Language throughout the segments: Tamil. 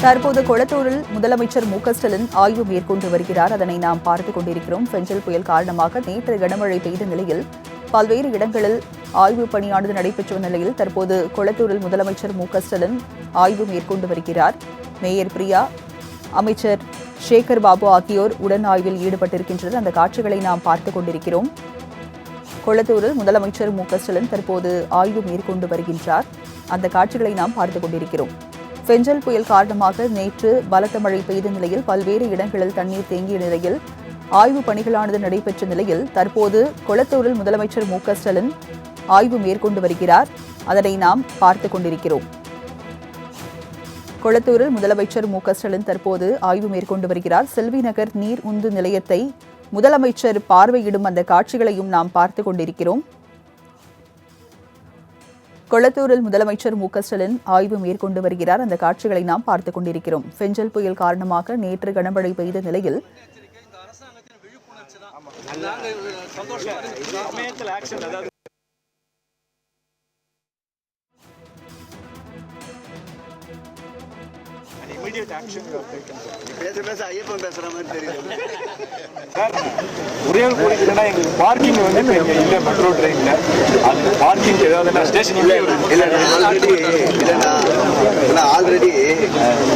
தற்போது கொளத்தூரில் முதலமைச்சர் மு.க.ஸ்டாலின் ஆய்வு மேற்கொண்டு வருகிறார். அதனை நாம் பார்த்துக் கொண்டிருக்கிறோம். பெஞ்சல் புயல் காரணமாக நேற்று கனமழை பெய்த நிலையில் பல்வேறு இடங்களில் ஆய்வு பணியானது நடைபெற்ற நிலையில் தற்போது கொளத்தூரில் முதலமைச்சர் மு.க.ஸ்டாலின் ஆய்வு மேற்கொண்டு வருகிறார். மேயர் பிரியா, அமைச்சர் சேகர் பாபு ஆகியோர் உடன் ஆய்வில் ஈடுபட்டிருக்கின்றனர். அந்த காட்சிகளை நாம் பார்த்துக் கொண்டிருக்கிறோம். கொளத்தூரில் முதலமைச்சர் மு.க.ஸ்டாலின் தற்போது ஆய்வு மேற்கொண்டு வருகின்றார். அந்த காட்சிகளை நாம் பார்த்துக் கொண்டிருக்கிறோம். பெஞ்சல் புயல் காரணமாக நேற்று பலத்த மழை பெய்த நிலையில் பல்வேறு இடங்களில் தண்ணீர் தேங்கிய நிலையில் ஆய்வு பணிகளானது நடைபெற்ற நிலையில் தற்போது கொளத்தூரில் முதலமைச்சர் மு.க.ஸ்டாலின் ஆய்வு மேற்கொண்டு வருகிறார். அதனை நாம் பார்த்துக் கொண்டிருக்கிறோம். கொளத்தூரில் முதலமைச்சர் மு.க.ஸ்டாலின் தற்போது ஆய்வு மேற்கொண்டு வருகிறார். செல்வி நகர் நீர் உந்து நிலையத்தை முதலமைச்சர் பார்வையிடும் அந்த காட்சிகளையும் நாம் பார்த்துக் கொண்டிருக்கிறோம். கொளத்தூரில் முதலமைச்சர் மு.க.ஸ்டாலின் ஆய்வு மேற்கொண்டு வருகிறார். அந்த காட்சிகளை நாம் பார்த்துக் கொண்டிருக்கிறோம். பெஞ்சல் புயல் காரணமாக நேற்று கனமழை பெய்த நிலையில் ஒரே ஒரு கோரிக்கைனா எங்களுக்கு பார்க்கிங் வந்து இங்க இல்ல மெட்ரோ ட்ரெயின்ல அந்த பார்க்கிங் ஏதாவது ஸ்டேஷன் ஆல்ரெடி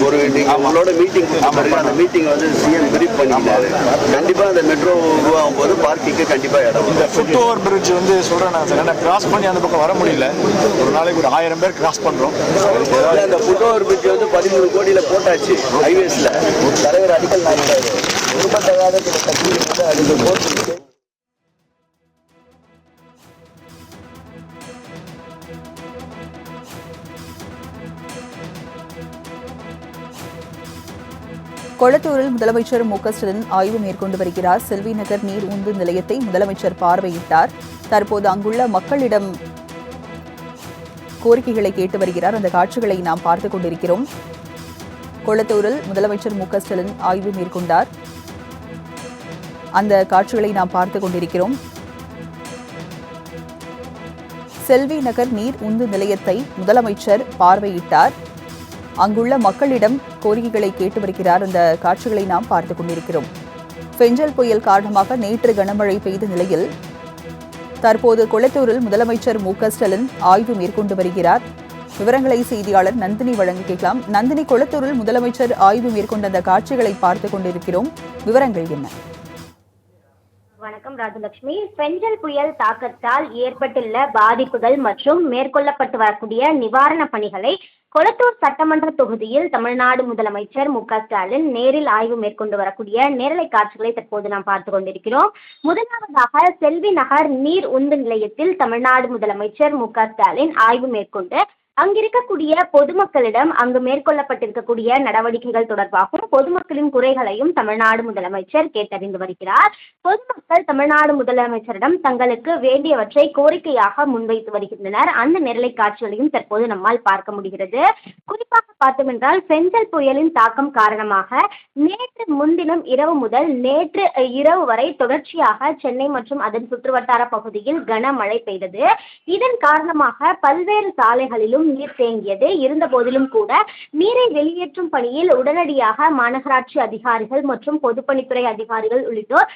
ஒரு அவங்களோட மீட்டிங் அந்த மீட்டிங் வந்து சிஎம் பிரீஃப் பண்ணிட்டாரு. கண்டிப்பா அந்த மெட்ரோ உருவாகும் போது பார்க்கிங்க்கு கண்டிப்பா இடம். இந்த ஃபுட் ஓவர் பிரிட்ஜ் வந்து சொல்றேன் நான் சார், கிராஸ் பண்ணி அந்த பக்கம் வர முடியல. ஒரு நாளைக்கு ஒரு 1000 பேர் கிராஸ் பண்றோம். அந்த ஃபுட் ஓவர் பிரிட்ஜ் வந்து 13 கோடியில போட்டாச்சு ஹைவேஸ்ல. தலைவர் அடிக்கல் நாட்டாரு விரும்பத்தகாத சில தகுதிகள் அதுக்கு போட்டு கொளத்தூரில் முதலமைச்சர் மு.க.ஸ்டாலின் ஆய்வு மேற்கொண்டு வருகிறார். செல்வி நகர் நீர் உந்து நிலையத்தை முதலமைச்சர் பார்வையிட்டார். தற்போது அங்குள்ள மக்களிடம் கோரிக்கைகளை கேட்டு வருகிறார். அந்த காட்சிகளை நாம் பார்த்துக் கொண்டிருக்கிறோம். கொளத்தூரில் முதலமைச்சர் மு.க.ஸ்டாலின் ஆய்வு மேற்கொண்டார். அந்த காட்சிகளை நாம் பார்த்துக் கொண்டிருக்கிறோம். செல்வி நகர் நீர் உந்து நிலையத்தை முதலமைச்சர் பார்வையிட்டார். அங்குள்ள மக்களிடம் கோரிக்கைகளை கேட்டு வருகிறார். அந்த காட்சிகளை நாம் பார்த்துக் கொண்டிருக்கிறோம். பெஞ்சல் புயல் காரணமாக நேற்று கனமழை பெய்த நிலையில் தற்போது கொளத்தூரில் முதலமைச்சர் மு.க.ஸ்டாலின் ஆய்வு மேற்கொண்டு வருகிறார். விவரங்களை செய்தியாளர் நந்தினி வழங்க கேட்கலாம். நந்தினி, கொளத்தூரில் முதலமைச்சர் ஆய்வு மேற்கொண்ட அந்த காட்சிகளை பார்த்துக் கொண்டிருக்கிறோம். விவரங்கள் என்ன? வணக்கம் ராஜலட்சுமி. பெஞ்சல் புயல் தாக்கத்தால் ஏற்பட்டுள்ள பாதிப்புகள் மற்றும் மேற்கொள்ளப்பட்டு வரக்கூடிய நிவாரண பணிகளை கொளத்தூர் சட்டமன்ற தொகுதியில் தமிழ்நாடு முதலமைச்சர் மு.க.ஸ்டாலின் நேரில் ஆய்வு மேற்கொண்டு வரக்கூடிய நேரலை காட்சிகளை தற்போது நாம் பார்த்துக் கொண்டிருக்கிறோம். முதலாவதாக செல்வி நகர் நீர் உந்து நிலையத்தில் தமிழ்நாடு முதலமைச்சர் மு.க.ஸ்டாலின் ஆய்வு மேற்கொண்டு அங்கிருக்கக்கூடிய பொதுமக்களிடம் அங்கு மேற்கொள்ளப்பட்டிருக்கக்கூடிய நடவடிக்கைகள் தொடர்பாகவும் பொதுமக்களின் குறைகளையும் தமிழ்நாடு முதலமைச்சர் கேட்டறிந்து வருகிறார். பொதுமக்கள் தமிழ்நாடு முதலமைச்சரிடம் தங்களுக்கு வேண்டியவற்றை கோரிக்கையாக முன்வைத்து வருகின்றனர். அந்த நேரலை காட்சிகளையும் தற்போது நம்மால் பார்க்க முடிகிறது. குறிப்பாக பார்த்தோம் என்றால் பெஞ்சல் புயலின் தாக்கம் காரணமாக நேற்று முன்தினம் இரவு முதல் நேற்று இரவு வரை தொடர்ச்சியாக சென்னை மற்றும் அதன் சுற்றுவட்டார பகுதியில் கனமழை பெய்தது. இதன் காரணமாக பல்வேறு சாலைகளிலும் நீர் தேங்கியது. இருந்த போதிலும் கூட நீரை வெளியேற்றும் பணியில் உடனடியாக மாநகராட்சி அதிகாரிகள் மற்றும் பொதுப்பணித்துறை அதிகாரிகள் உள்ளிட்டோர்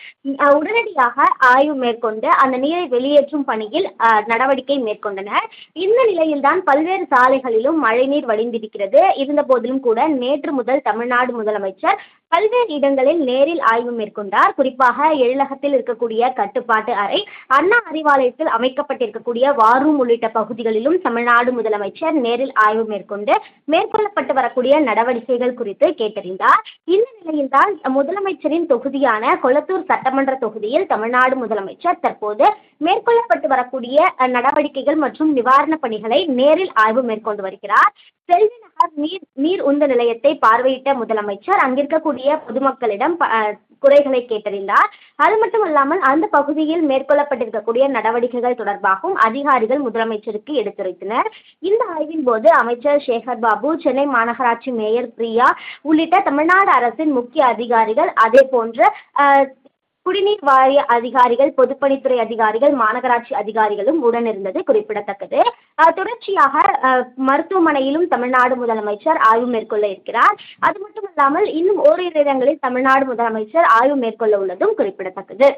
உடனடியாக ஆய்வு மேற்கொண்டு அந்த நீரை வெளியேற்றும் பணியில் நடவடிக்கை மேற்கொண்டனர். இந்த நிலையில்தான் பல்வேறு சாலைகளிலும் மழைநீர் வடிந்திருக்கிறது. இருந்த போதிலும் கூட நேற்று முதல் தமிழ்நாடு முதலமைச்சர் பல்வேறு இடங்களில் நேரில் ஆய்வு மேற்கொண்டார். குறிப்பாக எழிலகத்தில் இருக்கக்கூடிய கட்டுப்பாட்டு அறை, அண்ணா அறிவாலயத்தில் அமைக்கப்பட்டிருக்கக்கூடிய வார் ரூம் உள்ளிட்ட பகுதிகளிலும் தமிழ்நாடு முதலமைச்சர் நேரில் ஆய்வு மேற்கொண்டு மேற்கொள்ளப்பட்டு வரக்கூடிய நடவடிக்கைகள் குறித்து கேட்டறிந்தார். இந்த நிலையில்தான் முதலமைச்சரின் தொகுதியான கொளத்தூர் சட்டமன்ற தொகுதியில் தமிழ்நாடு முதலமைச்சர் தற்போது மேற்கொள்ளப்பட்டு வரக்கூடிய நடவடிக்கைகள் மற்றும் நிவாரண பணிகளை நேரில் ஆய்வு மேற்கொண்டு வருகிறார். செல்வி நகர் நீர் உந்து நிலையத்தை பார்வையிட்ட முதலமைச்சர் அங்கிருக்கக்கூடிய பொதுமக்களிடம் குறைகளை கேட்டறிந்தார். அது மட்டுமல்லாமல் அந்த பகுதியில் மேற்கொள்ளப்பட்டிருக்கக்கூடிய நடவடிக்கைகள் தொடர்பாகவும் அதிகாரிகள் முதலமைச்சருக்கு எடுத்துரைத்தனர். இந்த ஆய்வின் போது அமைச்சர் சேகர் பாபு, சென்னை மாநகராட்சி மேயர் பிரியா உள்ளிட்ட தமிழ்நாடு அரசின் முக்கிய அதிகாரிகள், அதே போன்று குடிநீர் வாரிய அதிகாரிகள், பொதுப்பணித்துறை அதிகாரிகள், மாநகராட்சி அதிகாரிகளும் உடனிருந்தது குறிப்பிடத்தக்கது. தொடர்ச்சியாக மருத்துவமனையிலும் தமிழ்நாடு முதலமைச்சர் ஆய்வு மேற்கொள்ள இருக்கிறார். அது மட்டுமல்லாமல் இன்னும் ஓரிரு இடங்களில் தமிழ்நாடு முதலமைச்சர் ஆய்வு மேற்கொள்ள உள்ளதும் குறிப்பிடத்தக்கது.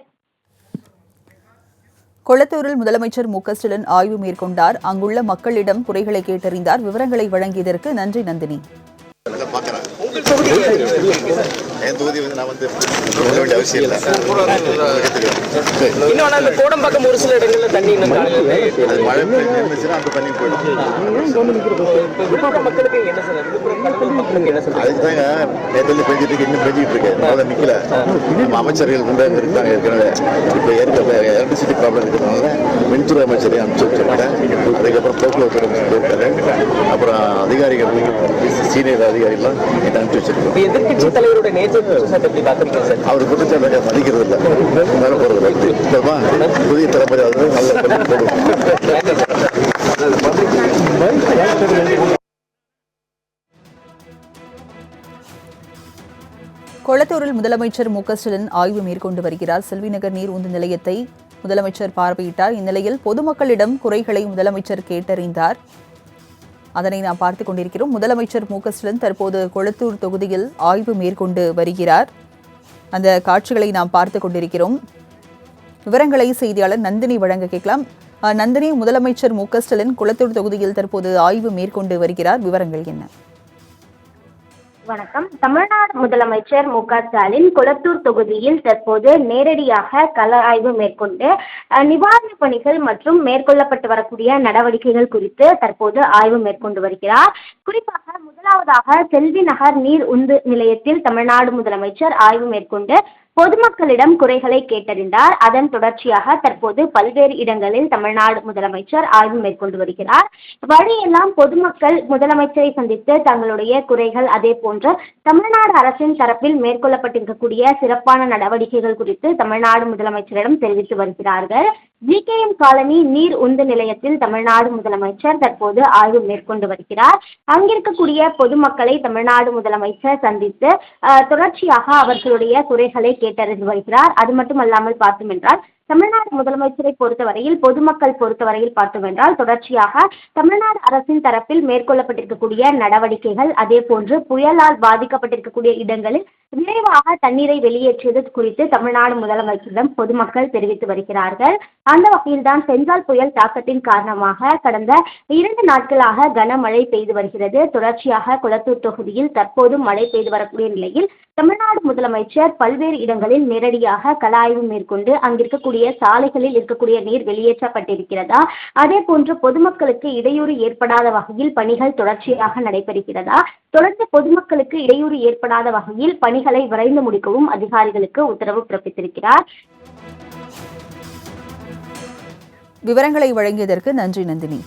கொளத்தூரில் முதலமைச்சர் மு.க.ஸ்டாலின் ஆய்வு மேற்கொண்டார். அங்குள்ள மக்களிடம் குறைகளை கேட்டறிந்தார். விவரங்களை வழங்கியதற்கு நன்றி நந்தினி. என் தொகுதி வந்து நான் வந்து சொல்ல வேண்டிய அவசியம் இல்லை. இன்னொன்று கோடம்பாக்கம் ஒரு சில இடங்களில் தண்ணி அது மழை பெய்ஞ்சுன்னா அந்த தண்ணி போயிடும். மக்களுக்கு என்ன சார் மக்களுக்கு என்ன சார் அதுக்கு தாங்க நேற்று பெஞ்சிட்டு இருக்கு, இன்னும் பெஞ்சிட்டு இருக்கு. முதல்ல நிக்கல. நம்ம அமைச்சர்கள் கொண்டு இருக்காங்க ஏற்கனவே. இப்போ எலக்ட்ரிசிட்டி ப்ராப்ளம் இருக்கிறதுனால மின்துறை அமைச்சரையும் அனுப்பிச்சு வச்சிருக்கேன். அதுக்கப்புறம் போக்குவரத்து அமைச்சர் போயிருக்காரு. அப்புறம் அதிகாரிகள் சீனியர் அதிகாரிகள்லாம் அனுப்பிச்சு வச்சிருக்கோம். எதிர்கட்சி தலைவருடைய நேற்று எப்படி பார்க்குறீங்க சார்? அவர் குற்றச்சாட்டு மதிக்கிறது இல்லை, மேலே போறது இல்லை. புதிய தலைமுறை நல்ல போடுவோம். கொளத்தூரில் முதலமைச்சர் மு.க.ஸ்டாலின் ஆய்வு மேற்கொண்டு வருகிறார். செல்விநகர் நீர் உந்து நிலையத்தை முதலமைச்சர் பார்வையிட்டார். இந்நிலையில் பொதுமக்களிடம் குறைகளை முதலமைச்சர் கேட்டறிந்தார். அதனை நாம் பார்த்துக் கொண்டிருக்கிறோம். முதலமைச்சர் மு.க.ஸ்டாலின் தற்போது கொளத்தூர் தொகுதியில் ஆய்வு மேற்கொண்டு வருகிறார். அந்த காட்சிகளை நாம் பார்த்துக் கொண்டிருக்கிறோம். விவரங்களை செய்தியாளர் நந்தினி வழங்க கேட்கலாம். நந்தினி, முதலமைச்சர் மு.க.ஸ்டாலின் கொளத்தூர் தொகுதியில் தற்போது ஆய்வு மேற்கொண்டு வருகிறார். விவரங்கள் என்ன? வணக்கம். தமிழ்நாடு முதலமைச்சர் மு.க.ஸ்டாலின் கொளத்தூர் தொகுதியில் தற்போது நேரடியாக கள ஆய்வு மேற்கொண்டு நிவாரணப் பணிகள் மற்றும் மேற்கொள்ளப்பட்டு வரக்கூடிய நடவடிக்கைகள் குறித்து தற்போது ஆய்வு மேற்கொண்டு வருகிறார். குறிப்பாக முதலாவதாக செல்வி நகர் நீர் உந்து நிலையத்தில் தமிழ்நாடு முதலமைச்சர் ஆய்வு மேற்கொண்டு பொதுமக்களிடம் குறைகளை கேட்டறிந்தார். அதன் தொடர்ச்சியாக தற்போது பல்வேறு இடங்களில் தமிழ்நாடு முதலமைச்சர் ஆய்வு மேற்கொண்டு வருகிறார். வழியெல்லாம் பொதுமக்கள் முதலமைச்சரை சந்தித்து தங்களுடைய குறைகள், அதே போன்று தமிழ்நாடு அரசின் தரப்பில் மேற்கொள்ளப்பட்டிருக்கக்கூடிய சிறப்பான நடவடிக்கைகள் குறித்து தமிழ்நாடு முதலமைச்சரிடம் தெரிவித்து வருகிறார்கள். ஜிகேஎம் காலனி நீர் உந்து நிலையத்தில் தமிழ்நாடு முதலமைச்சர் தற்போது ஆய்வு மேற்கொண்டு வருகிறார். அங்கிருக்கக்கூடிய பொதுமக்களை தமிழ்நாடு முதலமைச்சர் சந்தித்து தொடர்ச்சியாக அவர்களுடைய குறைகளை கேட்டறிந்து வருகிறார். அது மட்டுமல்லாமல் பார்த்தோம் என்றால் தமிழ்நாடு முதலமைச்சரை பொறுத்தவரையில், பொதுமக்கள் பொறுத்தவரையில் பார்த்தோம் என்றால் தொடர்ச்சியாக தமிழ்நாடு அரசின் தரப்பில் மேற்கொள்ளப்பட்டிருக்கக்கூடிய நடவடிக்கைகள், அதே போன்று புயலால் பாதிக்கப்பட்டிருக்கக்கூடிய இடங்களில் விரைவாக தண்ணீரை வெளியேற்றியது குறித்து தமிழ்நாடு முதலமைச்சரிடம் பொதுமக்கள் தெரிவித்து வருகிறார்கள். அந்த வகையில்தான் செஞ்சால் புயல் தாக்கத்தின் காரணமாக கடந்த 2 நாட்களாக கனமழை பெய்து வருகிறது. தொடர்ச்சியாக கொளத்தூர் தொகுதியில் தற்போது மழை பெய்து வரக்கூடிய நிலையில் தமிழ்நாடு முதலமைச்சர் பல்வேறு இடங்களில் நேரடியாக கள ஆய்வு மேற்கொண்டு அங்கிருக்கக்கூடிய சாலைகளில் இருக்கக்கூடிய நீர் வெளியேற்றப்பட்டிருக்கிறதா, அதே போன்று பொதுமக்களுக்கு இடையூறு ஏற்படாத வகையில் பணிகள் தொடர்ச்சியாக நடைபெறுகிறதா, தொடர்ந்து பொதுமக்களுக்கு இடையூறு ஏற்படாத வகையில் பணிகளை விரைந்து முடிக்கவும் அதிகாரிகளுக்கு உத்தரவு பிறப்பித்திருக்கிறார். விவரங்களை வழங்கியதற்கு நன்றி நந்தினி.